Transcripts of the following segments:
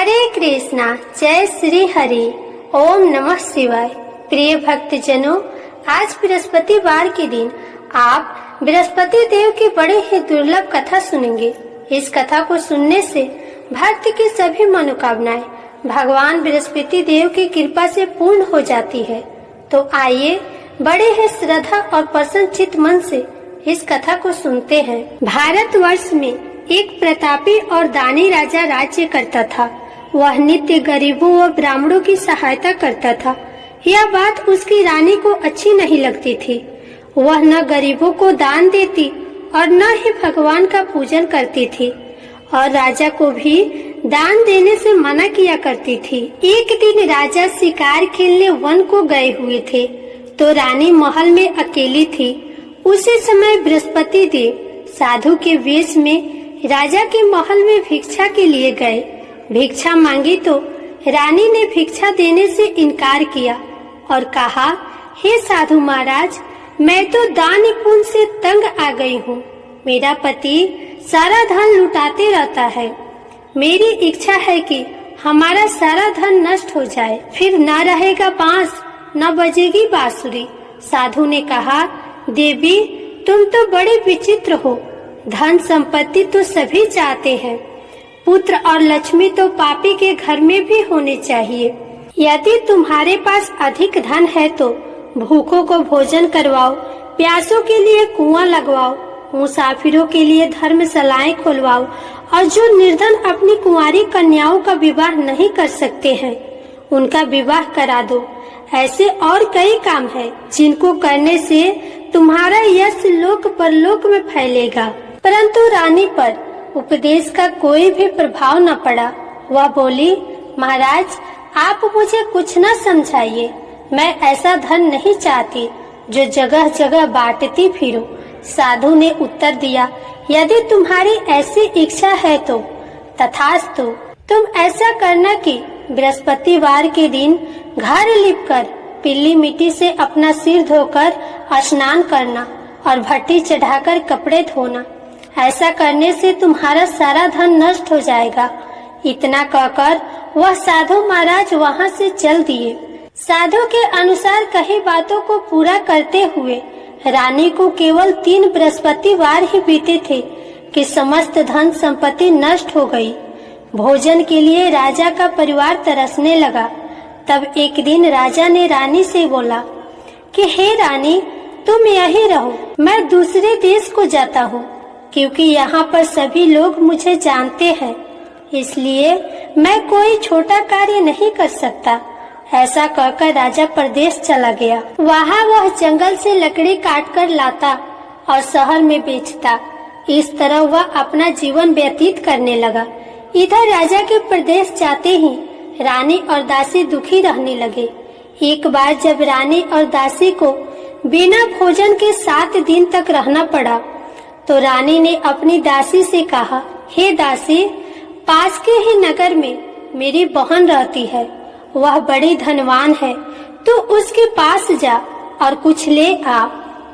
हरे कृष्णा, जय श्री हरि, ओम नमः शिवाय। प्रिय भक्तजनों, आज बृहस्पतिवार के दिन आप बृहस्पति देव की बड़ी ही दुर्लभ कथा सुनेंगे। इस कथा को सुनने से भक्त की सभी मनोकामनाएं भगवान बृहस्पति देव की कृपा से पूर्ण हो जाती है। तो आइए बड़े ही श्रद्धा और प्रसन्न चित्त मन से इस कथा को सुनते हैं। भारतवर्ष में एक प्रतापी और दानी राजा राज्य करता था। वह नित्य गरीबों व ब्राह्मणों की सहायता करता था। यह बात उसकी रानी को अच्छी नहीं लगती थी। वह न गरीबों को दान देती और न ही भगवान का पूजन करती थी और राजा को भी दान देने से मना किया करती थी। एक दिन राजा शिकार खेलने वन को गए हुए थे तो रानी महल में अकेली थी। उसी समय बृहस्पति देव साधु के वेश में राजा के महल में भिक्षा के लिए गए। भिक्षा मांगी तो रानी ने भिक्षा देने से इनकार किया और कहा, हे साधु महाराज, मैं तो दान पुण्य से तंग आ गई हूँ। मेरा पति सारा धन लुटाते रहता है। मेरी इच्छा है कि हमारा सारा धन नष्ट हो जाए, फिर न रहेगा बांस न बजेगी बांसुरी। साधु ने कहा, देवी, तुम तो बड़े विचित्र हो। धन संपत्ति तो सभी चाहते हैं, पुत्र और लक्ष्मी तो पापी के घर में भी होने चाहिए। यदि तुम्हारे पास अधिक धन है तो भूखों को भोजन करवाओ, प्यासों के लिए कुआं लगवाओ, मुसाफिरों के लिए धर्मशालाएं खोलवाओ और जो निर्धन अपनी कुंवारी कन्याओं का विवाह नहीं कर सकते हैं उनका विवाह करा दो। ऐसे और कई काम है जिनको करने से तुम्हारा यश लोक परलोक में फैलेगा। परंतु रानी पर उपदेश का कोई भी प्रभाव न पड़ा। वह बोली, महाराज, आप मुझे कुछ न समझाइए। मैं ऐसा धन नहीं चाहती जो जगह जगह बांटती फिरूं। साधु ने उत्तर दिया, यदि तुम्हारी ऐसी इच्छा है तो तथास्तु। तुम ऐसा करना कि बृहस्पतिवार के दिन घर लिपकर पीली मिट्टी से अपना सिर धोकर स्नान करना और भट्टी चढ़ाकर कपड़े धोना। ऐसा करने से तुम्हारा सारा धन नष्ट हो जाएगा। इतना कहकर वह साधु महाराज वहाँ से चल दिए। साधु के अनुसार कही बातों को पूरा करते हुए रानी को केवल 3 बृहस्पतिवार ही बीते थे कि समस्त धन संपत्ति नष्ट हो गई। भोजन के लिए राजा का परिवार तरसने लगा। तब एक दिन राजा ने रानी से बोला कि हे रानी, तुम यहीं रहो, मैं दूसरे देश को जाता हूँ, क्योंकि यहाँ पर सभी लोग मुझे जानते हैं, इसलिए मैं कोई छोटा कार्य नहीं कर सकता। ऐसा कहकर राजा परदेश चला गया। वहाँ वह जंगल से लकड़ी काट कर लाता और शहर में बेचता। इस तरह वह अपना जीवन व्यतीत करने लगा। इधर राजा के प्रदेश जाते ही रानी और दासी दुखी रहने लगे। एक बार जब रानी और दासी को बिना भोजन के 7 दिन तक रहना पड़ा तो रानी ने अपनी दासी से कहा, हे दासी, पास के ही नगर में मेरी बहन रहती है। वह बड़ी धनवान है। तू उसके पास जा और कुछ ले आ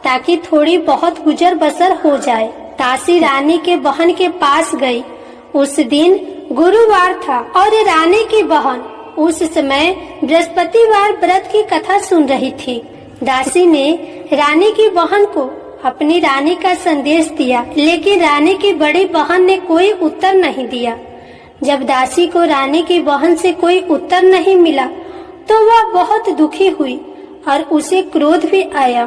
ताकि थोड़ी बहुत गुजर बसर हो जाए। दासी रानी के बहन के पास गई। उस दिन गुरुवार था और रानी की बहन उस समय बृहस्पतिवार व्रत की कथा सुन रही थी। दासी ने रानी की बहन को अपनी रानी का संदेश दिया, लेकिन रानी की बड़ी बहन ने कोई उत्तर नहीं दिया। जब दासी को रानी की बहन से कोई उत्तर नहीं मिला तो वह बहुत दुखी हुई और उसे क्रोध भी आया।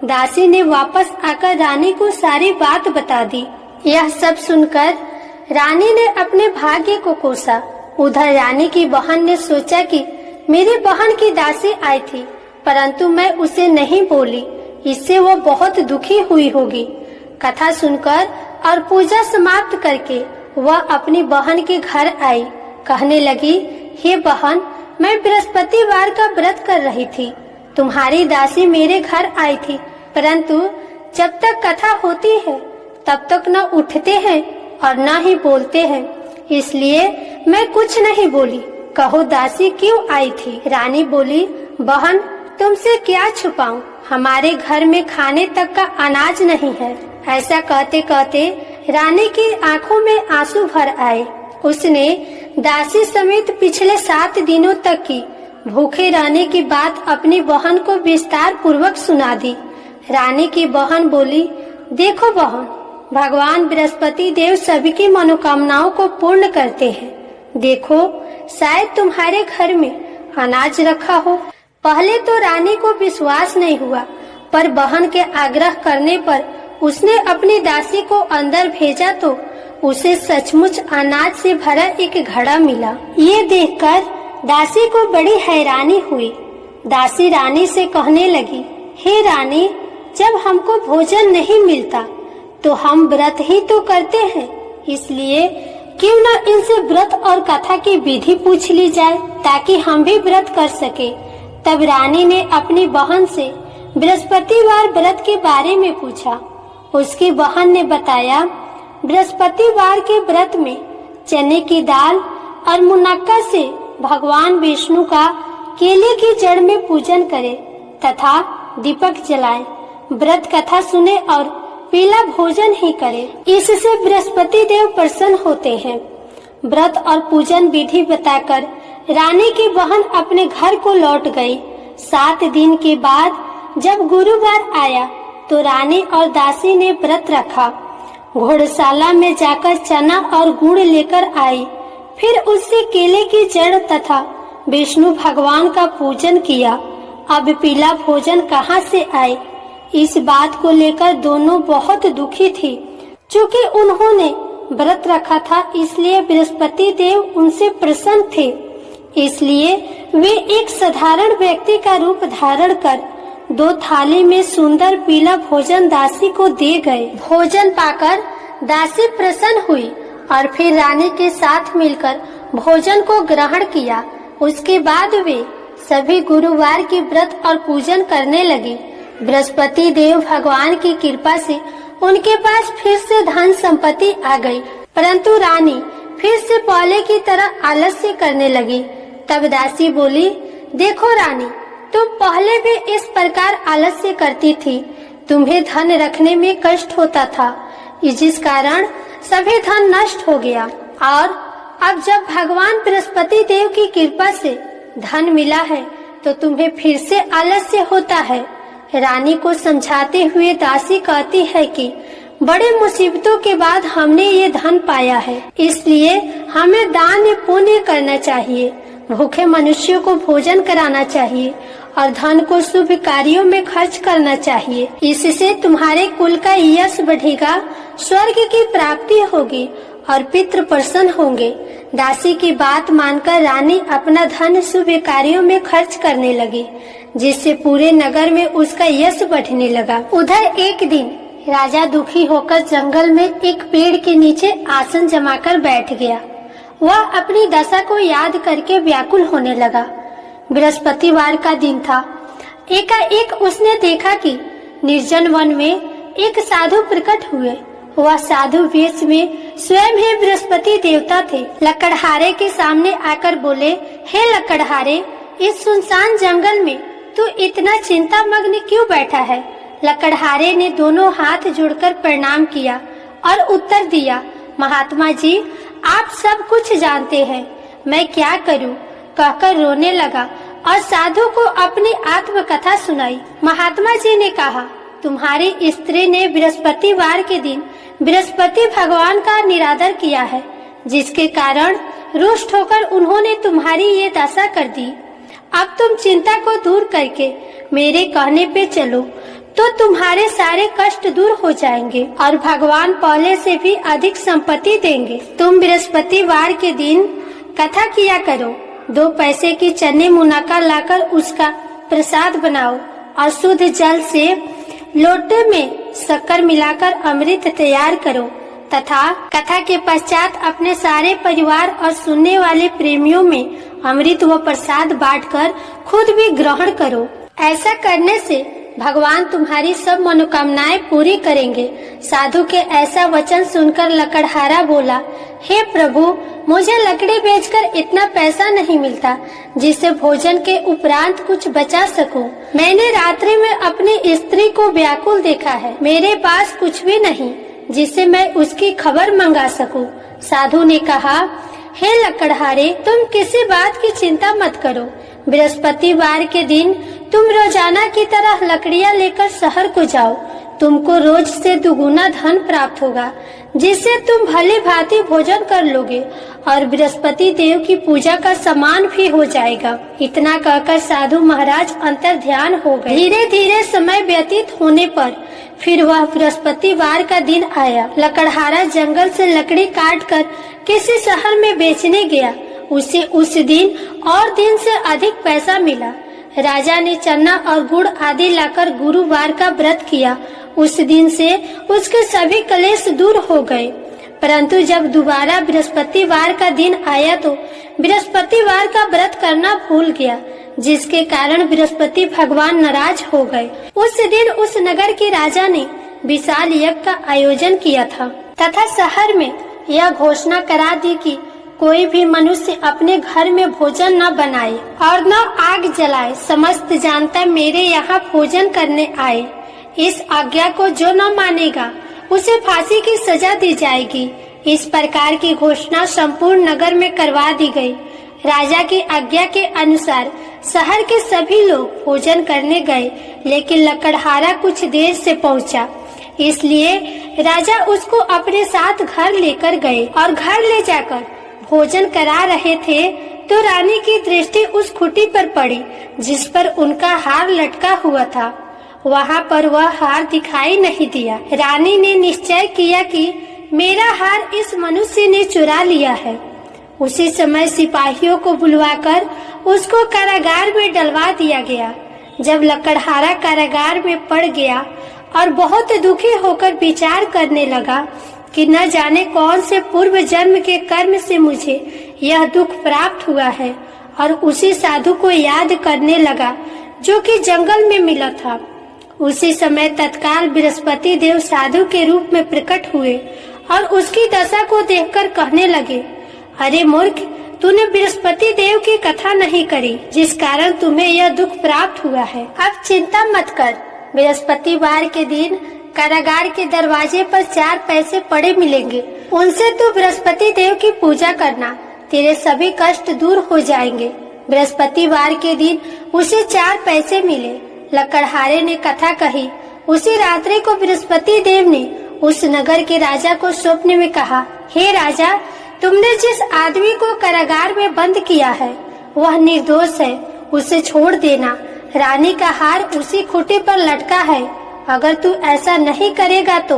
दासी ने वापस आकर रानी को सारी बात बता दी। यह सब सुनकर रानी ने अपने भाग्य को कोसा। उधर रानी की बहन ने सोचा कि मेरी बहन की दासी आई थी, परंतु मैं उसे नहीं बोली, इससे वो बहुत दुखी हुई होगी। कथा सुनकर और पूजा समाप्त करके वह अपनी बहन के घर आई। कहने लगी, हे बहन, मैं बृहस्पतिवार का व्रत कर रही थी। तुम्हारी दासी मेरे घर आई थी, परंतु जब तक कथा होती है तब तक न उठते हैं और न ही बोलते हैं, इसलिए मैं कुछ नहीं बोली। कहो दासी क्यों आई थी? रानी बोली, बहन, तुमसे क्या छुपाऊं, हमारे घर में खाने तक का अनाज नहीं है। ऐसा कहते कहते रानी की आंखों में आंसू भर आए। उसने दासी समेत पिछले 7 दिनों तक की भूखे रहने की बात अपनी बहन को विस्तार पूर्वक सुना दी। रानी की बहन बोली, देखो बहन, भगवान बृहस्पति देव सभी की मनोकामनाओं को पूर्ण करते हैं। देखो, शायद तुम्हारे घर में अनाज रखा हो। पहले तो रानी को विश्वास नहीं हुआ, पर बहन के आग्रह करने पर उसने अपनी दासी को अंदर भेजा तो उसे सचमुच अनाज से भरा एक घड़ा मिला। ये देखकर दासी को बड़ी हैरानी हुई। दासी रानी से कहने लगी, हे रानी, जब हमको भोजन नहीं मिलता तो हम व्रत ही तो करते हैं, इसलिए क्यों न इनसे व्रत और कथा की विधि पूछ ली जाए ताकि हम भी व्रत कर सके। तब रानी ने अपनी बहन से बृहस्पतिवार व्रत के बारे में पूछा। उसकी बहन ने बताया, बृहस्पतिवार के व्रत में चने की दाल और मुनक्का से भगवान विष्णु का केले की जड़ में पूजन करे तथा दीपक जलाए, व्रत कथा सुने और पीला भोजन ही करे। इससे बृहस्पति देव प्रसन्न होते हैं। व्रत और पूजन विधि बताकर रानी की बहन अपने घर को लौट गई। 7 दिन के बाद जब गुरुवार आया तो रानी और दासी ने व्रत रखा। घोड़शाला में जाकर चना और गुड़ लेकर आई, फिर उससे केले की जड़ तथा विष्णु भगवान का पूजन किया। अब पीला भोजन कहाँ से आए, इस बात को लेकर दोनों बहुत दुखी थी। चूँकि उन्होंने व्रत रखा था, इसलिए बृहस्पति देव उनसे प्रसन्न थे। इसलिए वे एक साधारण व्यक्ति का रूप धारण कर 2 थाली में सुंदर पीला भोजन दासी को दे गए। भोजन पाकर दासी प्रसन्न हुई और फिर रानी के साथ मिलकर भोजन को ग्रहण किया। उसके बाद वे सभी गुरुवार की व्रत और पूजन करने लगे। बृहस्पति देव भगवान की कृपा से उनके पास फिर से धन संपत्ति आ गई, परंतु रानी फिर से पहले की तरह आलस्य करने लगी। तब दासी बोली, देखो रानी, तुम पहले भी इस प्रकार आलस्य करती थी। तुम्हें धन रखने में कष्ट होता था, जिस कारण सभी धन नष्ट हो गया, और अब जब भगवान बृहस्पति देव की कृपा से धन मिला है तो तुम्हें फिर से आलस्य होता है। रानी को समझाते हुए दासी कहती है कि बड़े मुसीबतों के बाद हमने ये धन पाया है, इसलिए हमें दान पुण्य करना चाहिए, भूखे मनुष्यों को भोजन कराना चाहिए और धन को शुभ कार्यों में खर्च करना चाहिए। इससे तुम्हारे कुल का यश बढ़ेगा, स्वर्ग की प्राप्ति होगी और पितृ प्रसन्न होंगे। दासी की बात मानकर रानी अपना धन शुभ कार्यों में खर्च करने लगी, जिससे पूरे नगर में उसका यश बढ़ने लगा। उधर एक दिन राजा दुखी होकर जंगल में एक पेड़ के नीचे आसन जमाकर बैठ गया। वह अपनी दशा को याद करके व्याकुल होने लगा। बृहस्पतिवार का दिन था। एकाएक उसने देखा कि निर्जन वन में एक साधु प्रकट हुए। वह साधु वेश में स्वयं ही बृहस्पति देवता थे। लकड़हारे के सामने आकर बोले, हे लकड़हारे, इस सुनसान जंगल में तू इतना चिंता मग्न क्यों बैठा है? लकड़हारे ने दोनों हाथ जोड़कर प्रणाम किया और उत्तर दिया, महात्मा जी, आप सब कुछ जानते हैं, मैं क्या करूं? कहकर रोने लगा और साधु को अपनी आत्मकथा सुनाई। महात्मा जी ने कहा, तुम्हारी स्त्री ने बृहस्पतिवार के दिन बृहस्पति भगवान का निरादर किया है, जिसके कारण रुष्ट होकर उन्होंने तुम्हारी ये दशा कर दी। अब तुम चिंता को दूर करके मेरे कहने पे चलो तो तुम्हारे सारे कष्ट दूर हो जाएंगे और भगवान पहले से भी अधिक संपत्ति देंगे। तुम बृहस्पतिवार के दिन कथा किया करो, 2 पैसे की चने मुनक्का लाकर उसका प्रसाद बनाओ और शुद्ध जल से लोटे में शक्कर मिलाकर अमृत तैयार करो तथा कथा के पश्चात अपने सारे परिवार और सुनने वाले प्रेमियों में अमृत व प्रसाद बांटकर खुद भी ग्रहण करो। ऐसा करने से भगवान तुम्हारी सब मनोकामनाएं पूरी करेंगे। साधु के ऐसा वचन सुनकर लकड़हारा बोला, हे प्रभु, मुझे लकड़ी बेचकर इतना पैसा नहीं मिलता जिससे भोजन के उपरांत कुछ बचा सकूं। मैंने रात्रि में अपनी स्त्री को व्याकुल देखा है। मेरे पास कुछ भी नहीं जिससे मैं उसकी खबर मंगा सकूं। साधु ने कहा, हे लकड़हारे, तुम किसी बात की चिंता मत करो। बृहस्पतिवार के दिन तुम रोजाना की तरह लकड़ियां लेकर शहर को जाओ। तुमको रोज से दुगुना धन प्राप्त होगा, जिससे तुम भली भांति भोजन कर लोगे और बृहस्पति देव की पूजा का सामान भी हो जाएगा। इतना कहकर साधु महाराज अंतर ध्यान हो गए। धीरे धीरे समय व्यतीत होने पर फिर वह बृहस्पतिवार का दिन आया। लकड़हारा जंगल से लकड़ी काटकर किसी शहर में बेचने गया। उसे उस दिन और दिन से अधिक पैसा मिला। राजा ने चना और गुड़ आदि लाकर गुरुवार का व्रत किया। उस दिन से उसके सभी कलेश दूर हो गए। परंतु जब दोबारा बृहस्पतिवार का दिन आया तो बृहस्पतिवार का व्रत करना भूल गया, जिसके कारण बृहस्पति भगवान नाराज हो गए। उस दिन उस नगर के राजा ने विशाल यज्ञ का आयोजन किया था तथा शहर में यह घोषणा करा दी कि कोई भी मनुष्य अपने घर में भोजन न बनाए और न आग जलाए। समस्त जनता मेरे यहाँ भोजन करने आए। इस आज्ञा को जो न मानेगा उसे फांसी की सजा दी जाएगी। इस प्रकार की घोषणा संपूर्ण नगर में करवा दी गई। राजा की आज्ञा के अनुसार शहर के सभी लोग भोजन करने गए, लेकिन लकड़हारा कुछ देर से पहुंचा। इसलिए राजा उसको अपने साथ घर लेकर गए और घर ले जाकर भोजन करा रहे थे तो रानी की दृष्टि उस खूंटी पर पड़ी जिस पर उनका हार लटका हुआ था। वहाँ पर वह हार दिखाई नहीं दिया। रानी ने निश्चय किया कि मेरा हार इस मनुष्य ने चुरा लिया है। उसी समय सिपाहियों को बुलवाकर उसको कारागार में डलवा दिया गया। जब लकड़हारा कारागार में पड़ गया और बहुत दुखी होकर विचार करने लगा कि न जाने कौन से पूर्व जन्म के कर्म से मुझे यह दुख प्राप्त हुआ है, और उसी साधु को याद करने लगा जो कि जंगल में मिला था। उसी समय तत्काल बृहस्पति देव साधु के रूप में प्रकट हुए और उसकी दशा को देखकर कहने लगे, अरे मूर्ख, तूने बृहस्पति देव की कथा नहीं करी, जिस कारण तुम्हें यह दुख प्राप्त हुआ है। अब चिंता मत कर। बृहस्पतिवार के दिन कारागार के दरवाजे पर 4 पैसे पड़े मिलेंगे। उनसे तू बृहस्पति देव की पूजा करना, तेरे सभी कष्ट दूर हो जाएंगे। बृहस्पतिवार के दिन उसे 4 पैसे मिले। लकड़हारे ने कथा कही। उसी रात्रि को बृहस्पति देव ने उस नगर के राजा को स्वप्न में कहा, हे राजा, तुमने जिस आदमी को कारागार में बंद किया है वह निर्दोष है, उसे छोड़ देना। रानी का हार उसी खूंटी पर लटका है। अगर तू ऐसा नहीं करेगा तो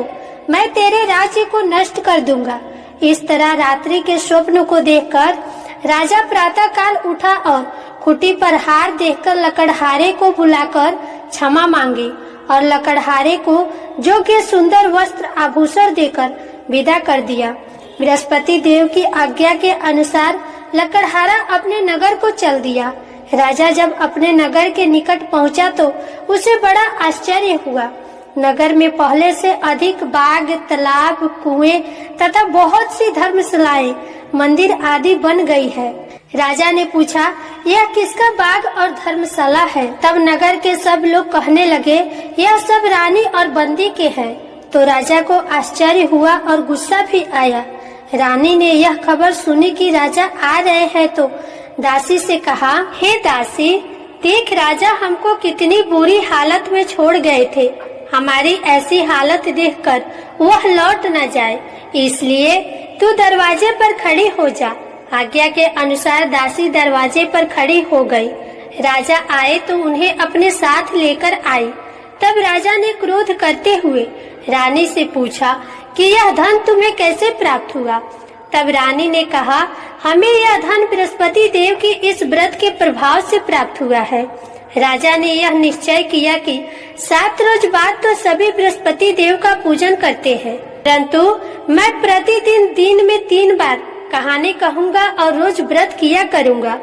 मैं तेरे राज्य को नष्ट कर दूंगा। इस तरह रात्रि के स्वप्न को देखकर राजा प्रातः काल उठा और खूंटी पर हार देखकर लकड़हारे को बुलाकर क्षमा मांगी और लकड़हारे को योग्य सुंदर वस्त्र आभूषण देकर विदा कर दिया। बृहस्पति देव की आज्ञा के अनुसार लकड़हारा अपने नगर को चल दिया। राजा जब अपने नगर के निकट पहुंचा तो उसे बड़ा आश्चर्य हुआ। नगर में पहले से अधिक बाग, तालाब, कुएं तथा बहुत सी धर्मशालाएं, मंदिर आदि बन गई है। राजा ने पूछा, यह किसका बाग और धर्मशाला है? तब नगर के सब लोग कहने लगे, यह सब रानी और बंदी के हैं। तो राजा को आश्चर्य हुआ और गुस्सा भी आया। रानी ने यह खबर सुनी कि राजा आ रहे हैं तो दासी से कहा, हे दासी, देख राजा हमको कितनी बुरी हालत में छोड़ गए थे। हमारी ऐसी हालत देखकर वह लौट न जाए, इसलिए तू दरवाजे पर खड़ी हो जा। आज्ञा के अनुसार दासी दरवाजे पर खड़ी हो गई। राजा आए तो उन्हें अपने साथ लेकर आई। तब राजा ने क्रोध करते हुए रानी से पूछा कि यह धन तुम्हें कैसे प्राप्त हुआ? तब रानी ने कहा, हमें यह धन बृहस्पति देव की इस व्रत के प्रभाव से प्राप्त हुआ है। राजा ने यह निश्चय किया कि 7 रोज बाद तो सभी बृहस्पति देव का पूजन करते हैं, परंतु मैं प्रतिदिन दिन में 3 बार कहानी कहूँगा और रोज व्रत किया करूँगा।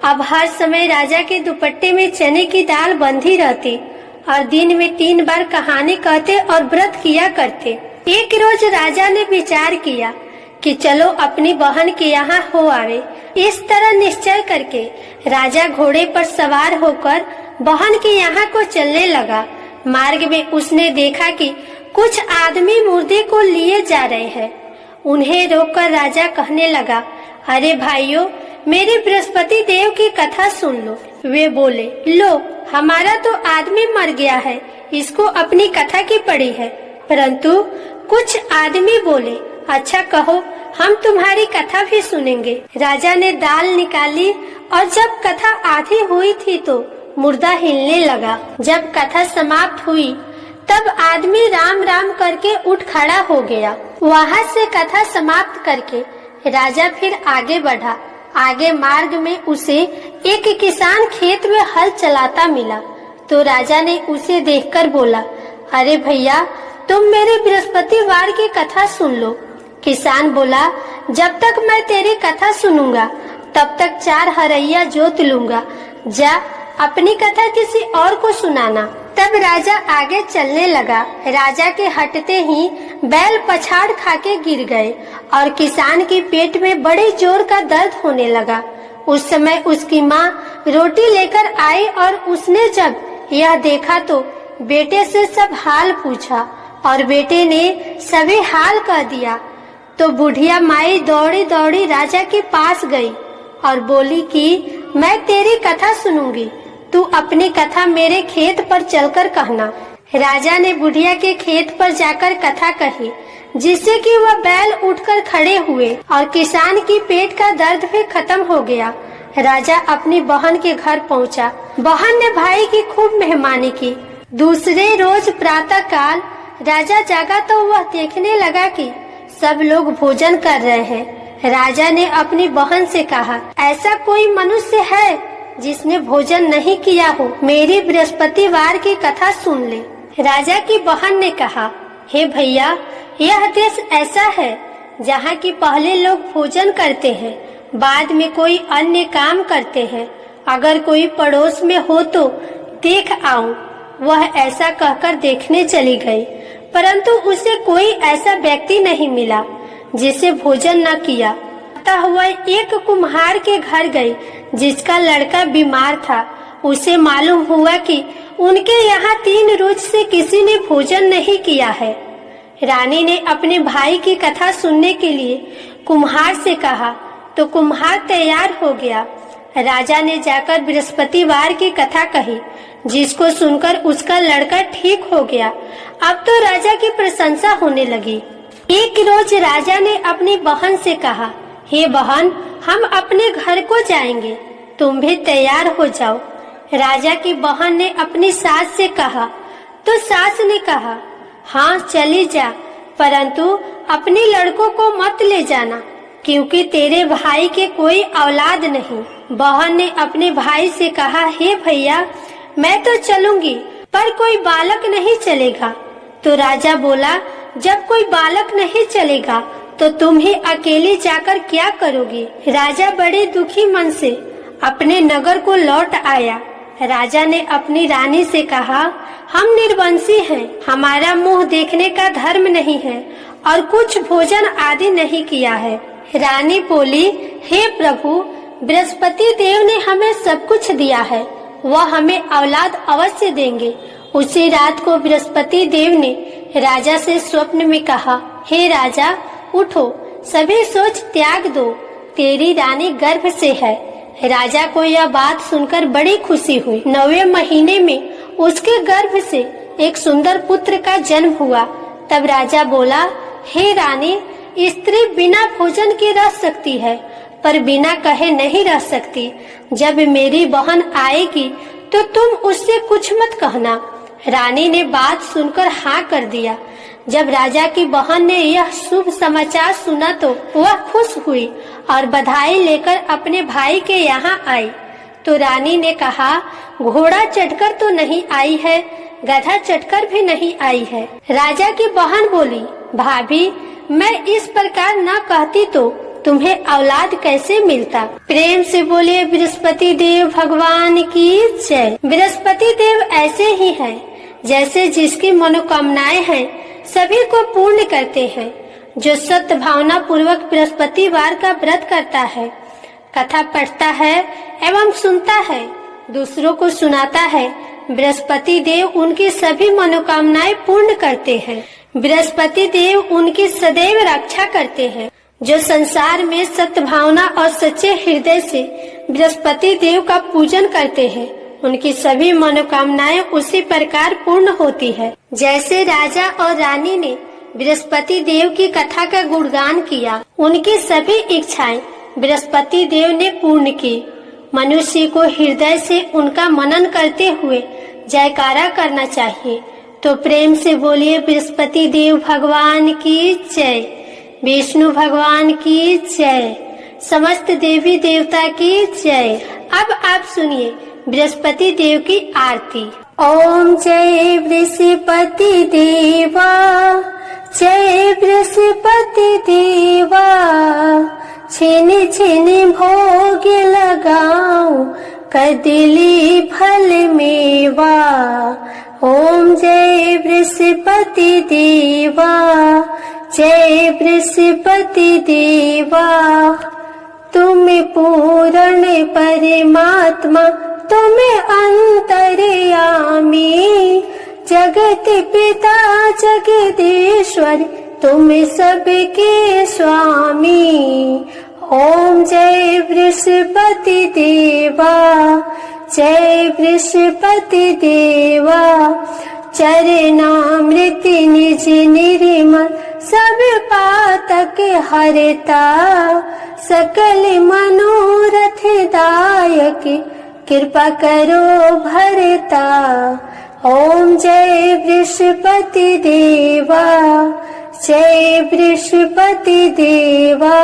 अब हर समय राजा के दुपट्टे में चने की दाल बंधी रहती और दिन में 3 बार कहानी कहते और व्रत किया करते। एक रोज राजा ने विचार किया कि चलो अपनी बहन के यहाँ हो आवे। इस तरह निश्चय करके राजा घोड़े पर सवार होकर बहन के यहाँ को चलने लगा। मार्ग में उसने देखा कि कुछ आदमी मुर्दे को लिए जा रहे हैं। उन्हें रोककर राजा कहने लगा, अरे भाइयों, मेरे बृहस्पति देव की कथा सुन लो। वे बोले, लो, हमारा तो आदमी मर गया है, इसको अपनी कथा की पड़ी है। परंतु कुछ आदमी बोले, अच्छा कहो, हम तुम्हारी कथा भी सुनेंगे। राजा ने दाल निकाली और जब कथा आधी हुई थी तो मुर्दा हिलने लगा। जब कथा समाप्त हुई तब आदमी राम राम करके उठ खड़ा हो गया। वहाँ से कथा समाप्त करके राजा फिर आगे बढ़ा। आगे मार्ग में उसे एक किसान खेत में हल चलाता मिला तो राजा ने उसे देखकर बोला, अरे भैया, तुम मेरे बृहस्पतिवार की कथा सुन लो। किसान बोला, जब तक मैं तेरी कथा सुनूंगा तब तक 4 हरैया जोत लूंगा। जा, अपनी कथा किसी और को सुनाना। तब राजा आगे चलने लगा। राजा के हटते ही बैल पछाड़ खाके गिर गए और किसान के पेट में बड़े जोर का दर्द होने लगा। उस समय उसकी माँ रोटी लेकर आई और उसने जब यह देखा तो बेटे से सब हाल पूछा और बेटे ने सभी हाल कह दिया। तो बुढ़िया माई दौड़ी दौड़ी राजा के पास गई और बोली कि मैं तेरी कथा सुनूंगी, तू अपनी कथा मेरे खेत पर चलकर कहना। राजा ने बुढ़िया के खेत पर जाकर कथा कही, जिससे कि वह बैल उठकर खड़े हुए और किसान की पेट का दर्द भी खत्म हो गया। राजा अपनी बहन के घर पहुंचा। बहन ने भाई की खूब मेहमानी की। दूसरे रोज प्रातः काल राजा जागा तो वह देखने लगा कि सब लोग भोजन कर रहे हैं। राजा ने अपनी बहन से कहा, ऐसा कोई मनुष्य है जिसने भोजन नहीं किया हो? मेरी बृहस्पतिवार की कथा सुन ले। राजा की बहन ने कहा, हे भैया, यह देश ऐसा है जहाँ की पहले लोग भोजन करते हैं, बाद में कोई अन्य काम करते हैं। अगर कोई पड़ोस में हो तो देख आऊं। वह ऐसा कहकर देखने चली गई, परंतु उसे कोई ऐसा व्यक्ति नहीं मिला जिसे भोजन न किया। अतः वह एक कुम्हार के घर गई जिसका लड़का बीमार था। उसे मालूम हुआ कि उनके यहाँ 3 रोज से किसी ने भोजन नहीं किया है। रानी ने अपने भाई की कथा सुनने के लिए कुम्हार से कहा तो कुम्हार तैयार हो गया। राजा ने जाकर बृहस्पतिवार की कथा कही, जिसको सुनकर उसका लड़का ठीक हो गया। अब तो राजा की प्रशंसा होने लगी। एक रोज राजा ने अपनी बहन से कहा, हे बहन, हम अपने घर को जाएंगे, तुम भी तैयार हो जाओ। राजा की बहन ने अपनी सास से कहा तो सास ने कहा, हाँ चली जा, परंतु अपने लड़कों को मत ले जाना, क्योंकि तेरे भाई के कोई औलाद नहीं। बहन ने अपने भाई से कहा, हे भैया, मैं तो चलूंगी, पर कोई बालक नहीं चलेगा। तो राजा बोला, जब कोई बालक नहीं चलेगा तो तुम ही अकेली जाकर क्या करोगी? राजा बड़े दुखी मन से अपने नगर को लौट आया। राजा ने अपनी रानी से कहा, हम निर्वंशी हैं, हमारा मुंह देखने का धर्म नहीं है और कुछ भोजन आदि नहीं किया है। रानी बोली, हे प्रभु, बृहस्पति देव ने हमें सब कुछ दिया है, वह हमें औलाद अवश्य देंगे। उसी रात को बृहस्पति देव ने राजा से स्वप्न में कहा, हे राजा, उठो, सभी सोच त्याग दो, तेरी रानी गर्भ से है। राजा को यह बात सुनकर बड़ी खुशी हुई। 9वें महीने में उसके गर्भ से एक सुंदर पुत्र का जन्म हुआ। तब राजा बोला, हे रानी, स्त्री बिना भोजन के रह सकती है, पर बिना कहे नहीं रह सकती। जब मेरी बहन आएगी तो तुम उससे कुछ मत कहना। रानी ने बात सुनकर हाँ कर दिया। जब राजा की बहन ने यह शुभ समाचार सुना तो वह खुश हुई और बधाई लेकर अपने भाई के यहाँ आई। तो रानी ने कहा, घोड़ा चढ़कर तो नहीं आई है, गधा चढ़कर भी नहीं आई है। राजा की बहन बोली, भाभी, मैं इस प्रकार न कहती तो तुम्हें औलाद कैसे मिलता? प्रेम से बोलिए बृहस्पति देव भगवान की जय। बृहस्पति देव ऐसे ही हैं, जैसे जिसकी मनोकामनाएं हैं सभी को पूर्ण करते हैं। जो सत्य भावना पूर्वक बृहस्पतिवार का व्रत करता है, कथा पढ़ता है एवं सुनता है, दूसरों को सुनाता है, बृहस्पति देव उनकी सभी मनोकामनाएं पूर्ण करते हैं। बृहस्पति देव उनकी सदैव रक्षा करते हैं। जो संसार में सत्य भावना और सच्चे हृदय से बृहस्पति देव का पूजन करते हैं, उनकी सभी मनोकामनाएं उसी प्रकार पूर्ण होती है। जैसे राजा और रानी ने बृहस्पति देव की कथा का गुणगान किया, उनकी सभी इच्छाएं बृहस्पति देव ने पूर्ण की। मनुष्य को हृदय से उनका मनन करते हुए जयकारा करना चाहिए। तो प्रेम से बोलिए बृहस्पति देव भगवान की जय, विष्णु भगवान की जय, समस्त देवी देवता की जय। अब आप सुनिए बृहस्पति देव की आरती। ओम जय बृहस्पति देवा, जय बृहस्पति देवा, छिन छिन भोग लगाऊं कदली फल मेवा। ओम जय बृहस्पति देवा, जय बृहस्पति देवा, तुम पूर्ण परमात्मा, तुम अंतर्यामी, जगत पिता जगदीश्वर, तुम सबके स्वामी। ओम जय बृहस्पति देवा, जय बृहस्पति देवा, चरणामृत निज निर्मल सब पातक हरता, सकल मनोरथ दायक कृपा करो भरता। ओम जय बृहस्पति देवा, जय बृहस्पति देवा,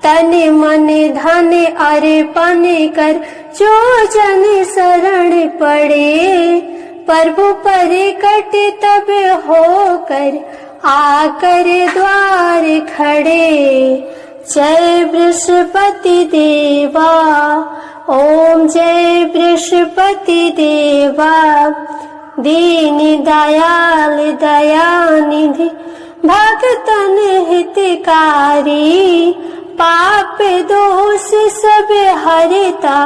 तन मन धन अर्पण कर जो जन शरण पड़े, प्रभु प्रकट तब होकर आकर द्वार खड़े। जय बृहस्पति देवा, ओम जय बृहस्पति देवा, दीन दयाल दयानिधि भक्तन हितकारी, पाप दोष सब हरता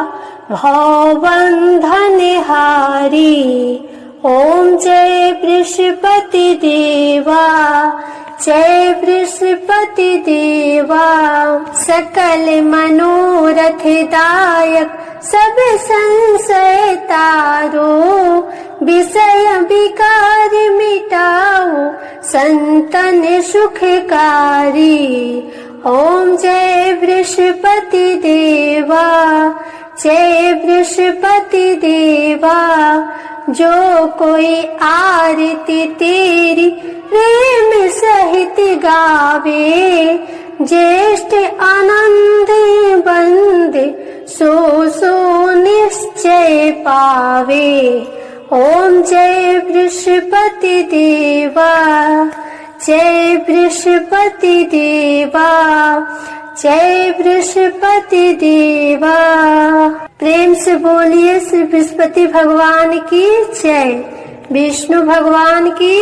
भव बंधन हारी। ओम जय बृहस्पति देवा, जय बृहस्पति देवा, सकल मनोरथ दायक सब संशय तारो, विषय विकार मिटाओ संतन सुखकारी। ओम जय बृहस्पति देवा, जय बृहस्पति देवा, जो कोई आरती तेरी प्रेम सहित गावे, ज्येष्ठ आनंद बंद सो सो निश्चय पावे। ओम जय बृहस्पति देवा, जय बृहस्पति देवा, जय बृहस्पति देवा। प्रेम से बोलिए श्री बृहस्पति भगवान की जय, विष्णु भगवान की